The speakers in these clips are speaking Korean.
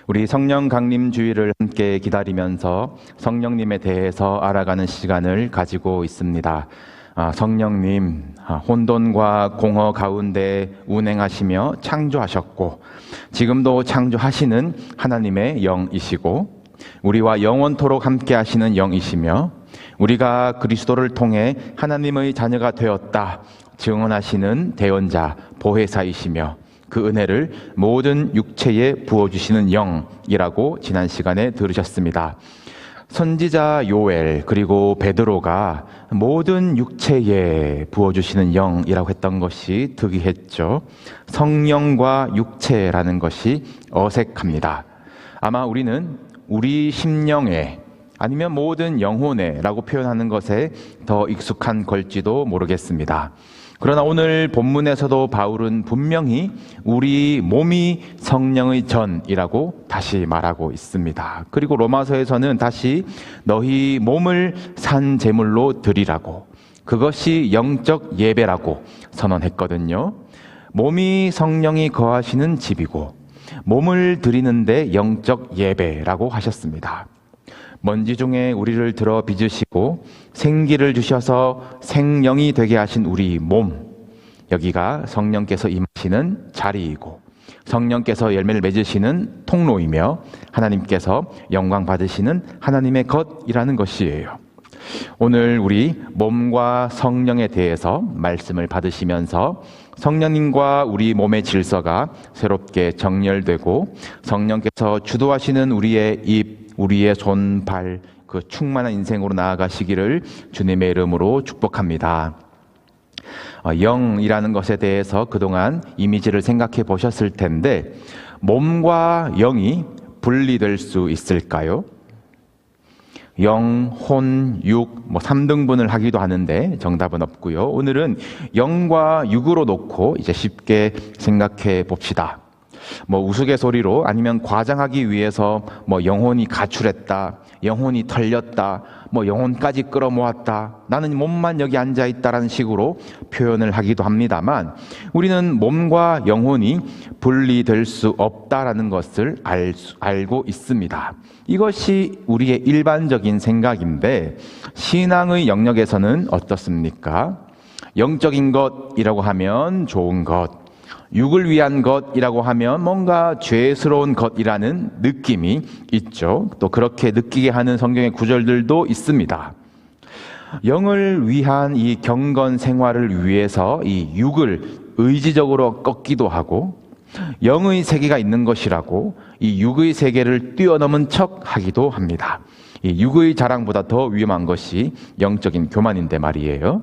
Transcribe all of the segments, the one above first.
우리 성령 강림 주일을 함께 기다리면서 성령님에 대해서 알아가는 시간을 가지고 있습니다. 성령님, 혼돈과 공허 가운데 운행하시며 창조하셨고 지금도 창조하시는 하나님의 영이시고 우리와 영원토록 함께 하시는 영이시며 우리가 그리스도를 통해 하나님의 자녀가 되었다 증언하시는 대언자, 보혜사이시며 그 은혜를 모든 육체에 부어주시는 영이라고 지난 시간에 들으셨습니다. 선지자 요엘 그리고 베드로가 모든 육체에 부어주시는 영이라고 했던 것이 특이했죠. 성령과 육체라는 것이 어색합니다. 아마 우리는 우리 심령에 아니면 모든 영혼에 라고 표현하는 것에 더 익숙한 걸지도 모르겠습니다. 그러나 오늘 본문에서도 바울은 분명히 우리 몸이 성령의 전이라고 다시 말하고 있습니다. 그리고 로마서에서는 다시 너희 몸을 산 제물로 드리라고, 그것이 영적 예배라고 선언했거든요. 몸이 성령이 거하시는 집이고 몸을 드리는데 영적 예배라고 하셨습니다. 먼지 중에 우리를 들어 빚으시고 생기를 주셔서 생명이 되게 하신 우리 몸, 여기가 성령께서 임하시는 자리이고 성령께서 열매를 맺으시는 통로이며 하나님께서 영광 받으시는 하나님의 것이라는 것이에요. 오늘 우리 몸과 성령에 대해서 말씀을 받으시면서 성령님과 우리 몸의 질서가 새롭게 정렬되고 성령께서 주도하시는 우리의 입, 우리의 손, 발, 그 충만한 인생으로 나아가시기를 주님의 이름으로 축복합니다. 영이라는 것에 대해서 그동안 이미지를 생각해 보셨을 텐데 몸과 영이 분리될 수 있을까요? 영, 혼, 육, 3등분을 하기도 하는데 정답은 없고요. 오늘은 영과 육으로 놓고 이제 쉽게 생각해 봅시다. 우스갯소리로 아니면 과장하기 위해서 영혼이 가출했다, 영혼이 털렸다, 영혼까지 끌어모았다, 나는 몸만 여기 앉아있다라는 식으로 표현을 하기도 합니다만 우리는 몸과 영혼이 분리될 수 없다라는 것을 알고 있습니다. 이것이 우리의 일반적인 생각인데 신앙의 영역에서는 어떻습니까? 영적인 것이라고 하면 좋은 것, 육을 위한 것이라고 하면 뭔가 죄스러운 것이라는 느낌이 있죠. 또 그렇게 느끼게 하는 성경의 구절들도 있습니다. 영을 위한 이 경건 생활을 위해서 이 육을 의지적으로 꺾기도 하고 영의 세계가 있는 것이라고 이 육의 세계를 뛰어넘은 척 하기도 합니다. 이 육의 자랑보다 더 위험한 것이 영적인 교만인데 말이에요.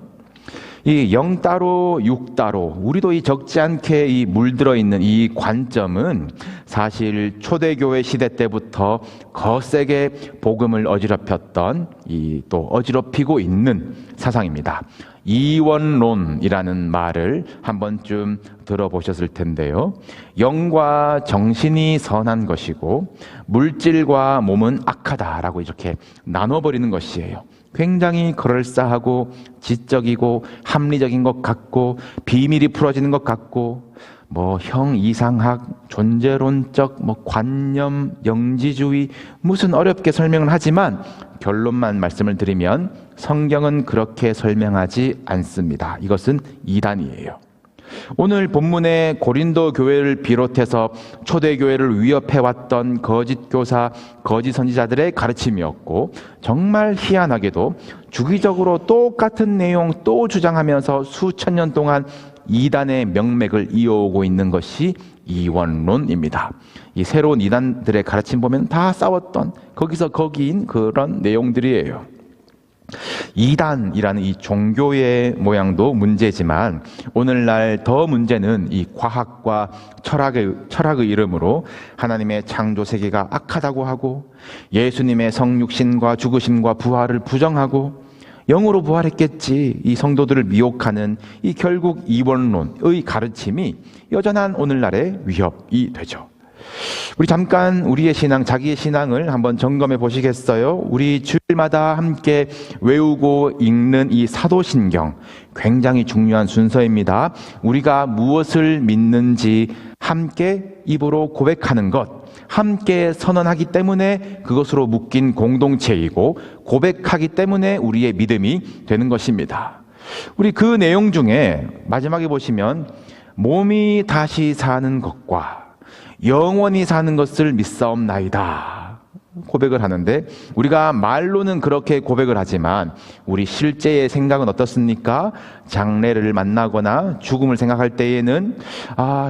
이 영 따로 육 따로 우리도 이 적지 않게 이 물들어 있는 이 관점은 사실 초대교회 시대 때부터 거세게 복음을 어지럽혔던 이 또 어지럽히고 있는 사상입니다. 이원론이라는 말을 한 번쯤 들어보셨을 텐데요. 영과 정신이 선한 것이고 물질과 몸은 악하다라고 이렇게 나눠버리는 것이에요. 굉장히 그럴싸하고 지적이고 합리적인 것 같고 비밀이 풀어지는 것 같고 형이상학, 존재론적, 관념, 영지주의 무슨 어렵게 설명을 하지만 결론만 말씀을 드리면 성경은 그렇게 설명하지 않습니다. 이것은 이단이에요. 오늘 본문의 고린도 교회를 비롯해서 초대교회를 위협해왔던 거짓 교사, 거짓 선지자들의 가르침이었고 정말 희한하게도 주기적으로 똑같은 내용 또 주장하면서 수천 년 동안 이단의 명맥을 이어오고 있는 것이 이원론입니다. 이 새로운 이단들의 가르침 보면 다 싸웠던 거기서 거기인 그런 내용들이에요. 이단이라는 이 종교의 모양도 문제지만 오늘날 더 문제는 이 과학과 철학의 이름으로 하나님의 창조 세계가 악하다고 하고 예수님의 성육신과 죽으심과 부활을 부정하고 영으로 부활했겠지 이 성도들을 미혹하는 이 결국 이원론의 가르침이 여전한 오늘날의 위협이 되죠. 우리 잠깐 우리의 신앙, 자기의 신앙을 한번 점검해 보시겠어요? 우리 주일마다 함께 외우고 읽는 이 사도신경 굉장히 중요한 순서입니다. 우리가 무엇을 믿는지 함께 입으로 고백하는 것, 함께 선언하기 때문에 그것으로 묶인 공동체이고 고백하기 때문에 우리의 믿음이 되는 것입니다. 우리 그 내용 중에 마지막에 보시면 몸이 다시 사는 것과 영원히 사는 것을 믿사옵나이다 고백을 하는데, 우리가 말로는 그렇게 고백을 하지만 우리 실제의 생각은 어떻습니까? 장래를 만나거나 죽음을 생각할 때에는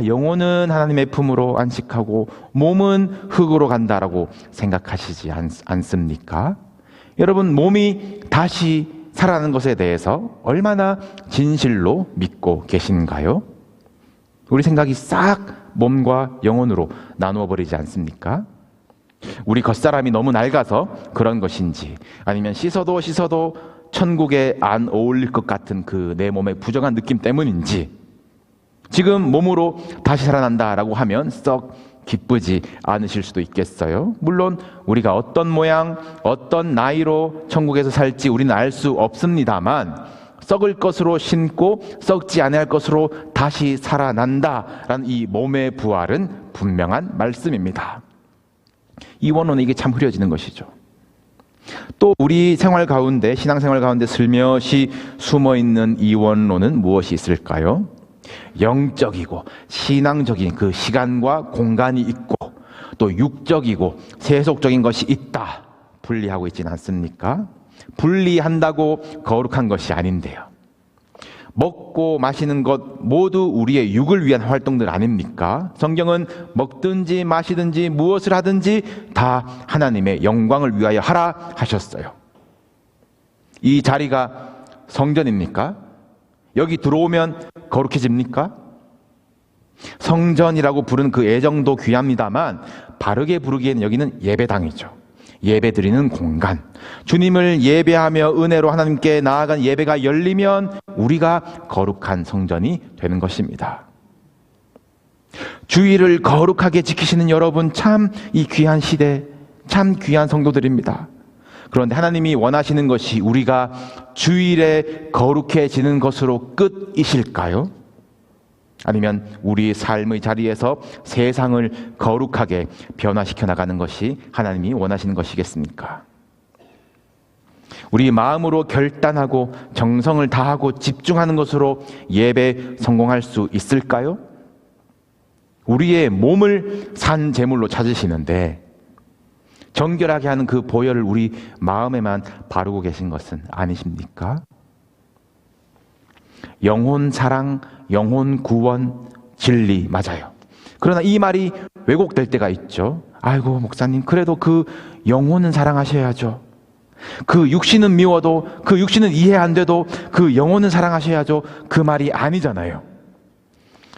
영혼은 하나님의 품으로 안식하고 몸은 흙으로 간다라고 생각하시지 않습니까? 여러분, 몸이 다시 살아나는 것에 대해서 얼마나 진실로 믿고 계신가요? 우리 생각이 싹 몸과 영혼으로 나누어 버리지 않습니까? 우리 겉사람이 너무 낡아서 그런 것인지, 아니면 씻어도 천국에 안 어울릴 것 같은 그 내 몸의 부정한 느낌 때문인지, 지금 몸으로 다시 살아난다라고 하면 썩 기쁘지 않으실 수도 있겠어요. 물론 우리가 어떤 모양, 어떤 나이로 천국에서 살지 우리는 알 수 없습니다만, 썩을 것으로 신고 썩지 아니할 것으로 다시 살아난다라는 이 몸의 부활은 분명한 말씀입니다. 이 원론은 이게 참 흐려지는 것이죠. 또 우리 생활 가운데, 신앙생활 가운데 슬며시 숨어있는 이 원론은 무엇이 있을까요? 영적이고 신앙적인 그 시간과 공간이 있고, 또 육적이고 세속적인 것이 있다, 분리하고 있지는 않습니까? 분리한다고 거룩한 것이 아닌데요. 먹고 마시는 것 모두 우리의 육을 위한 활동들 아닙니까? 성경은 먹든지 마시든지 무엇을 하든지 다 하나님의 영광을 위하여 하라 하셨어요. 이 자리가 성전입니까? 여기 들어오면 거룩해집니까? 성전이라고 부르는 그 애정도 귀합니다만, 바르게 부르기에는 여기는 예배당이죠. 예배드리는 공간, 주님을 예배하며 은혜로 하나님께 나아간 예배가 열리면 우리가 거룩한 성전이 되는 것입니다. 주일을 거룩하게 지키시는 여러분, 참 이 귀한 시대, 참 귀한 성도들입니다. 그런데 하나님이 원하시는 것이 우리가 주일에 거룩해지는 것으로 끝이실까요? 아니면 우리 삶의 자리에서 세상을 거룩하게 변화시켜 나가는 것이 하나님이 원하시는 것이겠습니까? 우리 마음으로 결단하고 정성을 다하고 집중하는 것으로 예배 성공할 수 있을까요? 우리의 몸을 산 제물로 찾으시는데 정결하게 하는 그 보혈을 우리 마음에만 바르고 계신 것은 아니십니까? 영혼 사랑, 영혼 구원, 진리, 맞아요. 그러나 이 말이 왜곡될 때가 있죠. 아이고 목사님, 그래도 그 영혼은 사랑하셔야죠. 그 육신은 미워도, 그 육신은 이해 안 돼도 그 영혼은 사랑하셔야죠. 그 말이 아니잖아요.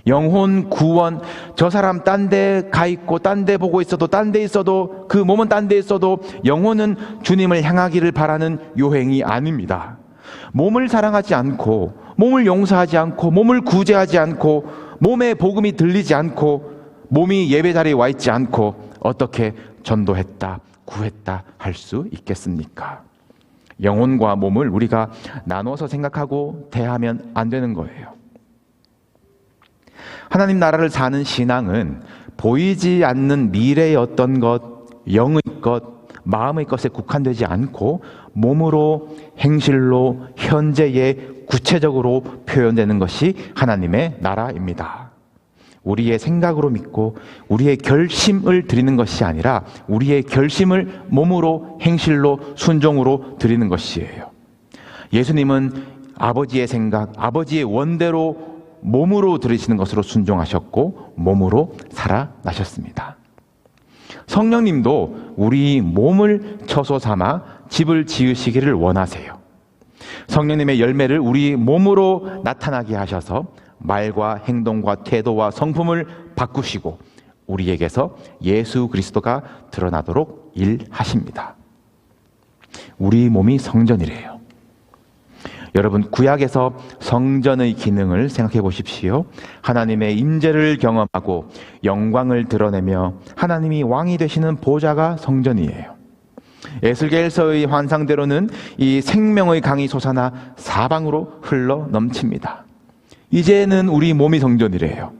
영혼 구원, 저 사람 딴 데 가 있고 딴 데 보고 있어도, 딴 데 있어도, 그 몸은 딴 데 있어도 영혼은 주님을 향하기를 바라는 요행이 아닙니다. 몸을 사랑하지 않고, 몸을 용서하지 않고, 몸을 구제하지 않고, 몸에 복음이 들리지 않고, 몸이 예배 자리에 와 있지 않고 어떻게 전도했다, 구했다 할 수 있겠습니까? 영혼과 몸을 우리가 나눠서 생각하고 대하면 안 되는 거예요. 하나님 나라를 사는 신앙은 보이지 않는 미래의 어떤 것, 영의 것, 마음의 것에 국한되지 않고 몸으로, 행실로, 현재에 구체적으로 표현되는 것이 하나님의 나라입니다. 우리의 생각으로 믿고 우리의 결심을 드리는 것이 아니라 우리의 결심을 몸으로, 행실로, 순종으로 드리는 것이에요. 예수님은 아버지의 생각, 아버지의 원대로 몸으로 드리시는 것으로 순종하셨고 몸으로 살아나셨습니다. 성령님도 우리 몸을 처소 삼아 집을 지으시기를 원하세요. 성령님의 열매를 우리 몸으로 나타나게 하셔서 말과 행동과 태도와 성품을 바꾸시고 우리에게서 예수 그리스도가 드러나도록 일하십니다. 우리 몸이 성전이래요. 여러분, 구약에서 성전의 기능을 생각해 보십시오. 하나님의 임재를 경험하고 영광을 드러내며 하나님이 왕이 되시는 보좌가 성전이에요. 에스겔서의 환상대로는 이 생명의 강이 솟아나 사방으로 흘러 넘칩니다. 이제는 우리 몸이 성전이래요.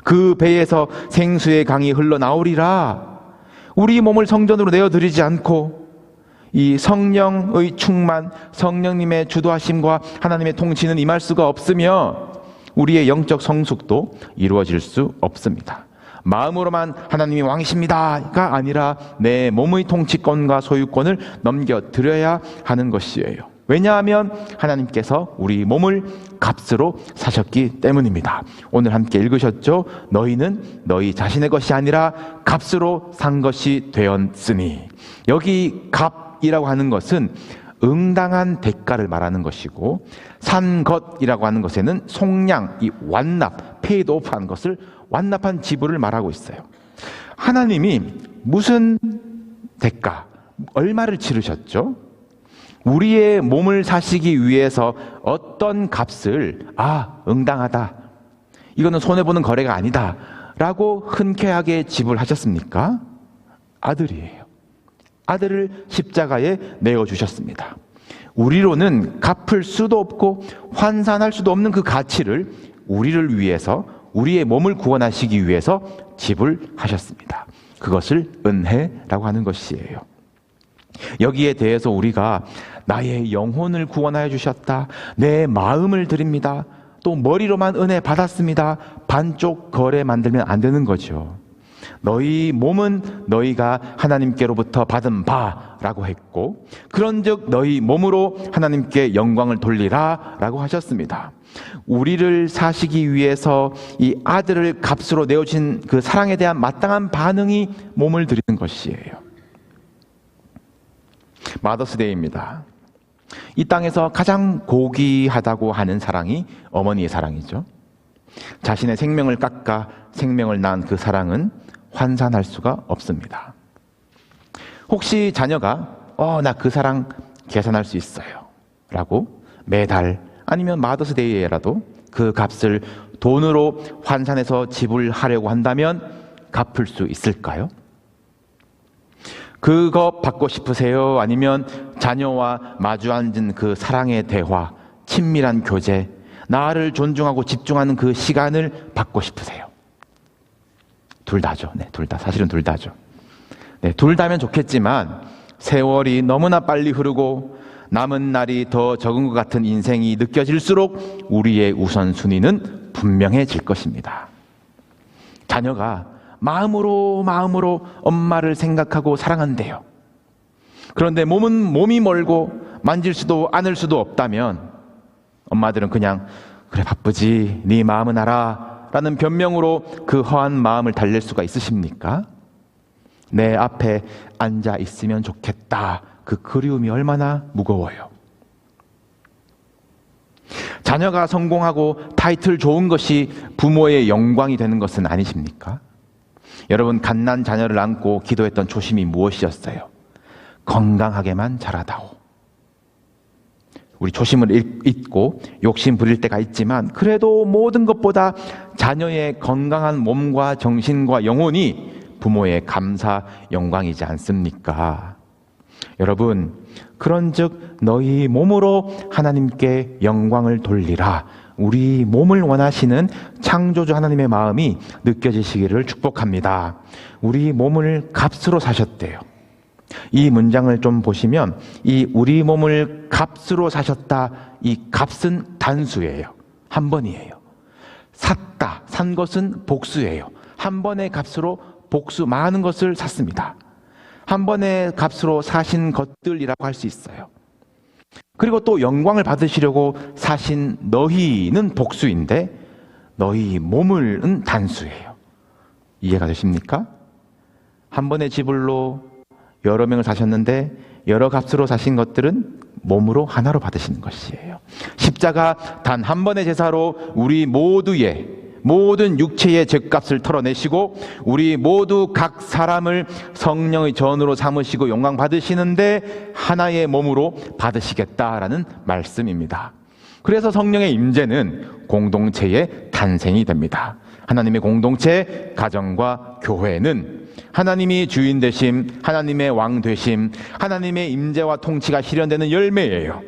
그 배에서 생수의 강이 흘러나오리라. 우리 몸을 성전으로 내어드리지 않고 이 성령의 충만, 성령님의 주도하심과 하나님의 통치는 임할 수가 없으며 우리의 영적 성숙도 이루어질 수 없습니다. 마음으로만 하나님이 왕이십니다가 아니라 내 몸의 통치권과 소유권을 넘겨드려야 하는 것이에요. 왜냐하면 하나님께서 우리 몸을 값으로 사셨기 때문입니다. 오늘 함께 읽으셨죠? 너희는 너희 자신의 것이 아니라 값으로 산 것이 되었으니. 여기 값이라고 하는 것은 응당한 대가를 말하는 것이고, 산 것이라고 하는 것에는 속량, 이 완납, paid off 한 것을 완납한 지불을 말하고 있어요. 하나님이 무슨 대가, 얼마를 치르셨죠? 우리의 몸을 사시기 위해서 어떤 값을 응당하다, 이거는 손해보는 거래가 아니다 라고 흔쾌하게 지불하셨습니까? 아들이에요. 아들을 십자가에 내어주셨습니다. 우리로는 갚을 수도 없고 환산할 수도 없는 그 가치를 우리를 위해서, 우리의 몸을 구원하시기 위해서 지불하셨습니다. 그것을 은혜라고 하는 것이에요. 여기에 대해서 우리가 나의 영혼을 구원하여 주셨다, 내 마음을 드립니다, 또 머리로만 은혜 받았습니다, 반쪽 거래 만들면 안 되는 거죠. 너희 몸은 너희가 하나님께로부터 받은 바라고 했고, 그런즉 너희 몸으로 하나님께 영광을 돌리라 라고 하셨습니다. 우리를 사시기 위해서 이 아들을 값으로 내어주신 그 사랑에 대한 마땅한 반응이 몸을 드리는 것이에요. 마더스데이입니다. 이 땅에서 가장 고귀하다고 하는 사랑이 어머니의 사랑이죠. 자신의 생명을 깎아 생명을 낳은 그 사랑은 환산할 수가 없습니다. 혹시 자녀가 나 그 사랑 계산할 수 있어요 라고 매달 아니면 마더스데이에라도 그 값을 돈으로 환산해서 지불하려고 한다면 갚을 수 있을까요? 그거 받고 싶으세요? 아니면 자녀와 마주 앉은 그 사랑의 대화, 친밀한 교제, 나를 존중하고 집중하는 그 시간을 받고 싶으세요? 둘 다죠. 네, 둘 다. 사실은 둘 다죠. 네, 둘 다면 좋겠지만 세월이 너무나 빨리 흐르고 남은 날이 더 적은 것 같은 인생이 느껴질수록 우리의 우선순위는 분명해질 것입니다. 자녀가 마음으로 엄마를 생각하고 사랑한대요. 그런데 몸이 멀고 만질 수도 안을 수도 없다면 엄마들은 그냥 그래 바쁘지 네 마음은 알아 라는 변명으로 그 허한 마음을 달랠 수가 있으십니까? 내 앞에 앉아 있으면 좋겠다, 그 그리움이 얼마나 무거워요. 자녀가 성공하고 타이틀 좋은 것이 부모의 영광이 되는 것은 아니십니까? 여러분, 갓난 자녀를 안고 기도했던 초심이 무엇이었어요? 건강하게만 자라다오. 우리 초심을 잊고 욕심 부릴 때가 있지만 그래도 모든 것보다 자녀의 건강한 몸과 정신과 영혼이 부모의 감사 영광이지 않습니까? 여러분, 그런즉 너희 몸으로 하나님께 영광을 돌리라. 우리 몸을 원하시는 창조주 하나님의 마음이 느껴지시기를 축복합니다. 우리 몸을 값으로 사셨대요. 이 문장을 좀 보시면 이 우리 몸을 값으로 사셨다, 이 값은 단수예요. 한 번이에요. 샀다, 산 것은 복수예요. 한 번의 값으로 복수, 많은 것을 샀습니다. 한 번의 값으로 사신 것들이라고 할 수 있어요. 그리고 또 영광을 받으시려고 사신 너희는 복수인데 너희 몸을은 단수예요. 이해가 되십니까? 한 번의 지불로 여러 명을 사셨는데 여러 값으로 사신 것들은 몸으로 하나로 받으시는 것이에요. 십자가 단 한 번의 제사로 우리 모두의 모든 육체의 죄값을 털어내시고 우리 모두 각 사람을 성령의 전으로 삼으시고 영광 받으시는데 하나의 몸으로 받으시겠다라는 말씀입니다. 그래서 성령의 임재는 공동체의 탄생이 됩니다. 하나님의 공동체, 가정과 교회는 하나님이 주인 되심, 하나님의 왕 되심, 하나님의 임재와 통치가 실현되는 열매예요.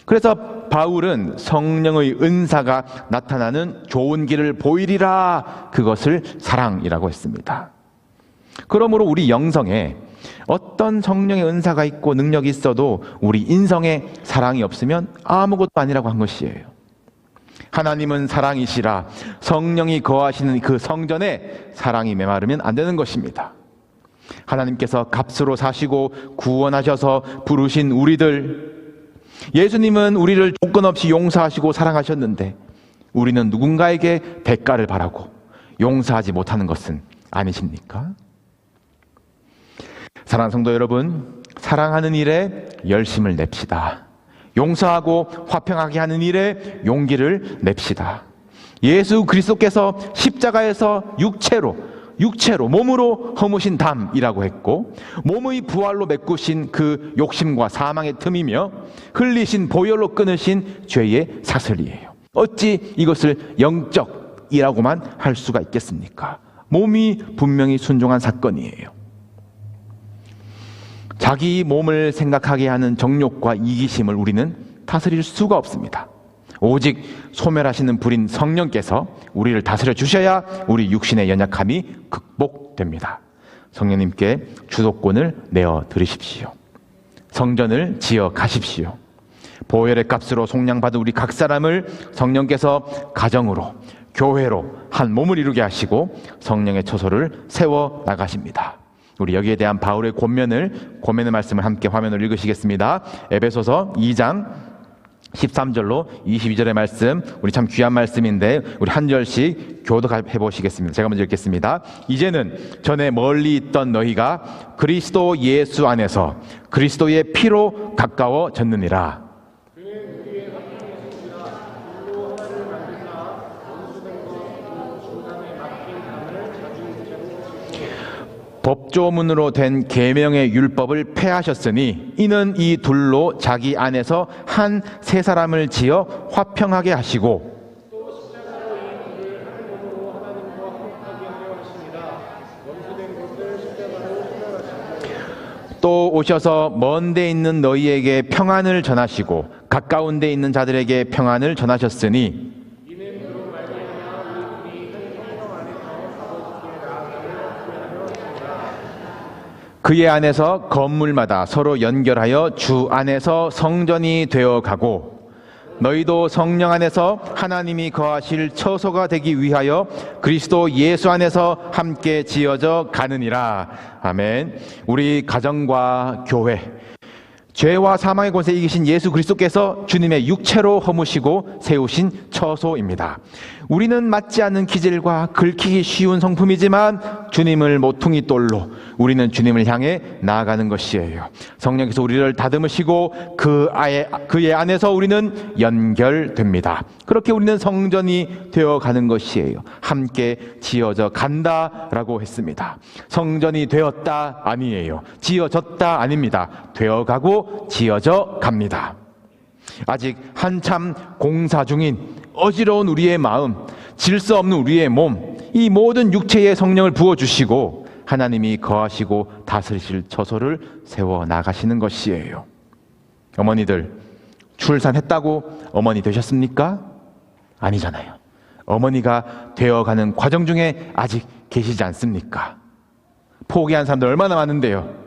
그래서 바울은 성령의 은사가 나타나는 좋은 길을 보이리라, 그것을 사랑이라고 했습니다. 그러므로 우리 영성에 어떤 성령의 은사가 있고 능력이 있어도 우리 인성에 사랑이 없으면 아무것도 아니라고 한 것이에요. 하나님은 사랑이시라 성령이 거하시는 그 성전에 사랑이 메마르면 안 되는 것입니다. 하나님께서 값으로 사시고 구원하셔서 부르신 우리들, 예수님은 우리를 조건 없이 용서하시고 사랑하셨는데 우리는 누군가에게 대가를 바라고 용서하지 못하는 것은 아니십니까? 사랑하는 성도 여러분, 사랑하는 일에 열심을 냅시다. 용서하고 화평하게 하는 일에 용기를 냅시다. 예수 그리스도께서 십자가에서 육체로 몸으로 허무신 담이라고 했고, 몸의 부활로 메꾸신 그 욕심과 사망의 틈이며 흘리신 보혈로 끊으신 죄의 사슬이에요. 어찌 이것을 영적이라고만 할 수가 있겠습니까? 몸이 분명히 순종한 사건이에요. 자기 몸을 생각하게 하는 정욕과 이기심을 우리는 다스릴 수가 없습니다. 오직 소멸하시는 불인 성령께서 우리를 다스려 주셔야 우리 육신의 연약함이 극복됩니다. 성령님께 주도권을 내어 드리십시오. 성전을 지어 가십시오. 보혈의 값으로 속량받은 우리 각 사람을 성령께서 가정으로, 교회로 한 몸을 이루게 하시고 성령의 처소를 세워 나가십니다. 우리 여기에 대한 바울의 권면의 말씀을 함께 화면으로 읽으시겠습니다. 에베소서 2장 13절로 22절의 말씀, 우리 참 귀한 말씀인데 우리 한 절씩 교독해 보시겠습니다. 제가 먼저 읽겠습니다. 이제는 전에 멀리 있던 너희가 그리스도 예수 안에서 그리스도의 피로 가까워졌느니라. 법조문으로 된 계명의 율법을 폐하셨으니 이는 이 둘로 자기 안에서 한 세 사람을 지어 화평하게 하시고 또 오셔서 먼 데 있는 너희에게 평안을 전하시고 가까운 데 있는 자들에게 평안을 전하셨으니 그의 안에서 건물마다 서로 연결하여 주 안에서 성전이 되어가고 너희도 성령 안에서 하나님이 거하실 처소가 되기 위하여 그리스도 예수 안에서 함께 지어져 가느니라. 아멘. 우리 가정과 교회, 죄와 사망의 권세에 이기신 예수 그리스도께서 주님의 육체로 허무시고 세우신 처소입니다. 우리는 맞지 않는 기질과 긁히기 쉬운 성품이지만 주님을 모퉁이 돌로 우리는 주님을 향해 나아가는 것이에요. 성령께서 우리를 다듬으시고 그의 안에서 우리는 연결됩니다. 그렇게 우리는 성전이 되어가는 것이에요. 함께 지어져 간다라고 했습니다. 성전이 되었다 아니에요. 지어졌다 아닙니다. 되어가고 지어져 갑니다. 아직 한참 공사 중인 어지러운 우리의 마음, 질서 없는 우리의 몸, 이 모든 육체에 성령을 부어주시고 하나님이 거하시고 다스리실 처소를 세워 나가시는 것이에요. 어머니들, 출산했다고 어머니 되셨습니까? 아니잖아요. 어머니가 되어가는 과정 중에 아직 계시지 않습니까? 포기한 사람들 얼마나 많은데요.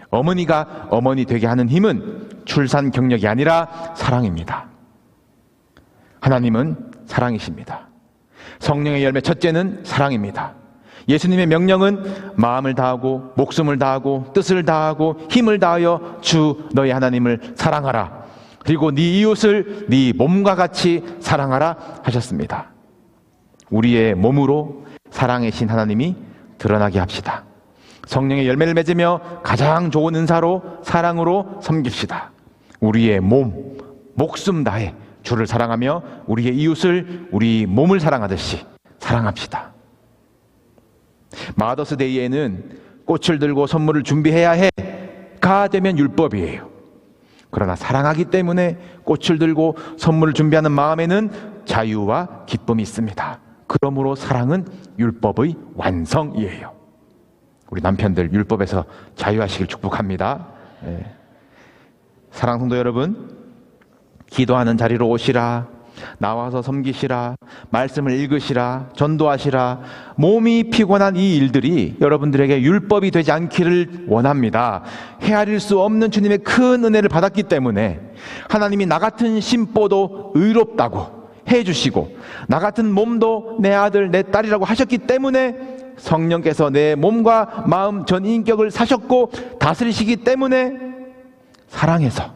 어머니가 어머니 되게 하는 힘은 출산 경력이 아니라 사랑입니다. 하나님은 사랑이십니다. 성령의 열매 첫째는 사랑입니다. 예수님의 명령은 마음을 다하고 목숨을 다하고 뜻을 다하고 힘을 다하여 주 너희 하나님을 사랑하라. 그리고 네 이웃을 네 몸과 같이 사랑하라 하셨습니다. 우리의 몸으로 사랑의 신 하나님이 드러나게 합시다. 성령의 열매를 맺으며 가장 좋은 은사로 사랑으로 섬깁시다. 우리의 몸, 목숨 다해 주를 사랑하며 우리의 이웃을 우리 몸을 사랑하듯이 사랑합시다. 마더스데이에는 꽃을 들고 선물을 준비해야 해가 되면 율법이에요. 그러나 사랑하기 때문에 꽃을 들고 선물을 준비하는 마음에는 자유와 기쁨이 있습니다. 그러므로 사랑은 율법의 완성이에요. 우리 남편들 율법에서 자유하시길 축복합니다. 네. 사랑하는 성도 여러분, 기도하는 자리로 오시라. 나와서 섬기시라. 말씀을 읽으시라. 전도하시라. 몸이 피곤한 이 일들이 여러분들에게 율법이 되지 않기를 원합니다. 헤아릴 수 없는 주님의 큰 은혜를 받았기 때문에 하나님이 나 같은 심보도 의롭다고 해주시고 나 같은 몸도 내 아들 내 딸이라고 하셨기 때문에 성령께서 내 몸과 마음 전 인격을 사셨고 다스리시기 때문에 사랑해서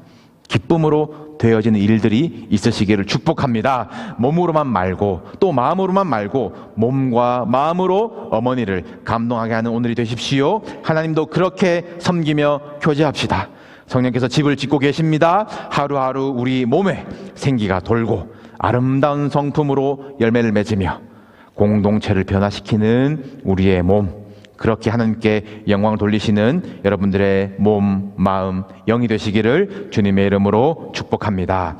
기쁨으로 되어지는 일들이 있으시기를 축복합니다. 몸으로만 말고 또 마음으로만 말고 몸과 마음으로 어머니를 감동하게 하는 오늘이 되십시오. 하나님도 그렇게 섬기며 교제합시다. 성령께서 집을 짓고 계십니다. 하루하루 우리 몸에 생기가 돌고 아름다운 성품으로 열매를 맺으며 공동체를 변화시키는 우리의 몸, 그렇게 하나님께 영광을 돌리시는 여러분들의 몸, 마음, 영이 되시기를 주님의 이름으로 축복합니다.